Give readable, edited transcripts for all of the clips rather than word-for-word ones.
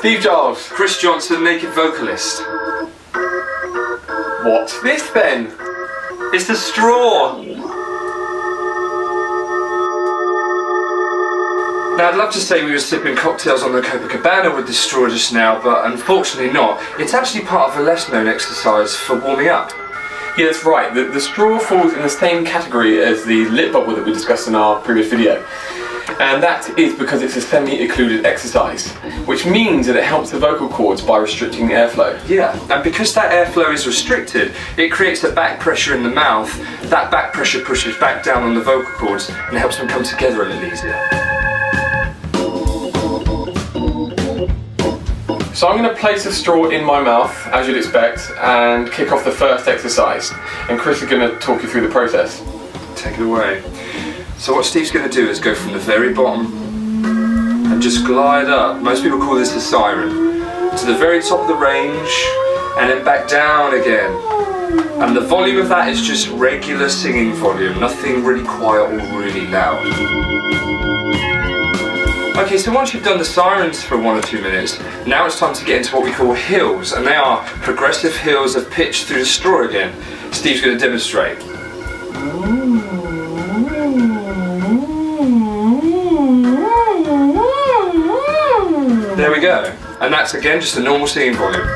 Steve Giles. Chris Johnson, naked vocalist. What's this then? It's the straw! Now I'd love to say we were sipping cocktails on the Copacabana with this straw just now, but unfortunately not. It's actually part of a less known exercise for warming up. Yeah, that's right. The straw falls in the same category as the lip bubble that we discussed in our previous video. And that is because it's a semi-occluded exercise, which means that it helps the vocal cords by restricting the airflow. Yeah, and because that airflow is restricted, it creates a back pressure in the mouth. That back pressure pushes back down on the vocal cords and helps them come together a little easier. So I'm going to place a straw in my mouth, as you'd expect, and kick off the first exercise. And Chris is going to talk you through the process. Take it away. So what Steve's going to do is go from the very bottom and just glide up. Most people call this a siren. To the very top of the range and then back down again. And the volume of that is just regular singing volume, nothing really quiet or really loud. Okay, so once you've done the sirens for 1 or 2 minutes, now it's time to get into what we call hills, and they are progressive hills of pitch through the straw again. Steve's going to demonstrate. There we go. And that's again just a normal singing volume.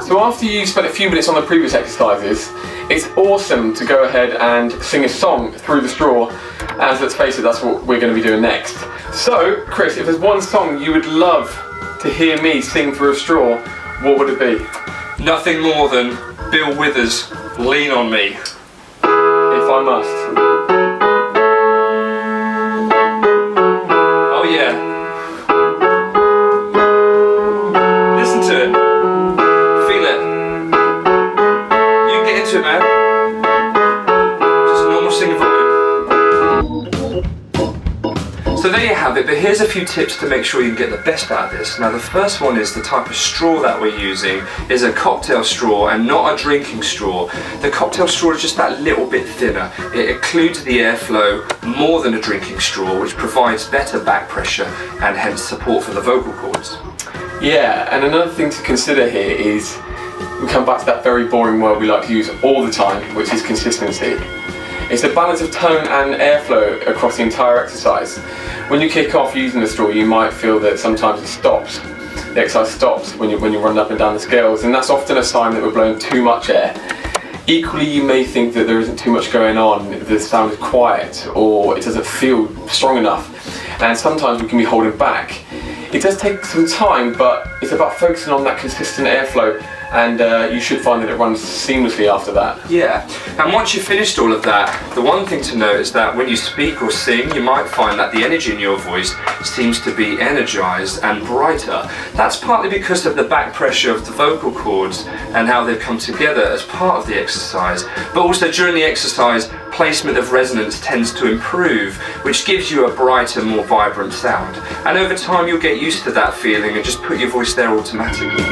So after you've spent a few minutes on the previous exercises, it's awesome to go ahead and sing a song through the straw, as let's face it, that's what we're going to be doing next. So, Chris, if there's one song you would love to hear me sing through a straw, what would it be? Nothing more than Bill Withers' Lean on Me. If I must. Oh yeah. Listen to it. Feel it. You can get into it, man. Just a normal singing volume. So there you have it, but here's a few tips to make sure you can get the best out of this. Now the first one is the type of straw that we're using is a cocktail straw and not a drinking straw. The cocktail straw is just that little bit thinner. It occludes the airflow more than a drinking straw, which provides better back pressure and hence support for the vocal cords. Yeah, and another thing to consider here is we come back to that very boring word we like to use all the time, which is consistency. It's a balance of tone and airflow across the entire exercise. When you kick off using the straw, you might feel that sometimes it stops. The exercise stops when you run up and down the scales, and that's often a sign that we're blowing too much air. Equally, you may think that there isn't too much going on, the sound is quiet, or it doesn't feel strong enough, and sometimes we can be holding back. It does take some time, but it's about focusing on that consistent airflow, and you should find that it runs seamlessly after that. Yeah, and once you've finished all of that, the one thing to note is that when you speak or sing, you might find that the energy in your voice seems to be energized and brighter. That's partly because of the back pressure of the vocal cords and how they've come together as part of the exercise, but also during the exercise, placement of resonance tends to improve, which gives you a brighter, more vibrant sound. And over time, you'll get used to that feeling and just put your voice there automatically.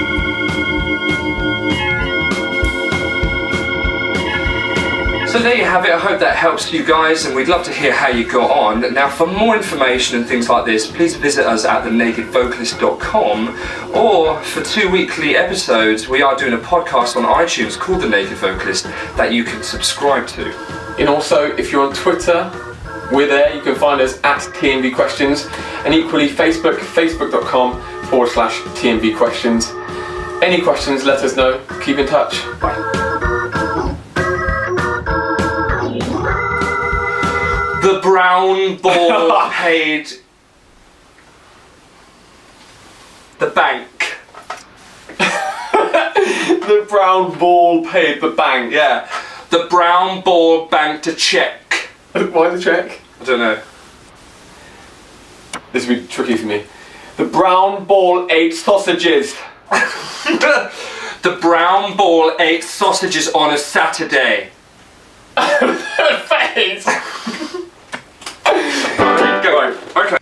So there you have it, I hope that helps you guys and we'd love to hear how you got on. Now for more information and things like this, please visit us at thenakedvocalist.com, or for 2 weekly episodes we are doing a podcast on iTunes called The Naked Vocalist that you can subscribe to. And also, if you're on Twitter, we're there, you can find us at TNV Questions, and equally Facebook, facebook.com/TNV Questions. Any questions, let us know, keep in touch, bye. The brown ball paid the bank. The brown ball paid the bank. Yeah. The brown ball banked a check. Why the check? I don't know. This would be tricky for me. The brown ball ate sausages. The brown ball ate sausages on a Saturday. Face. Go on. Okay.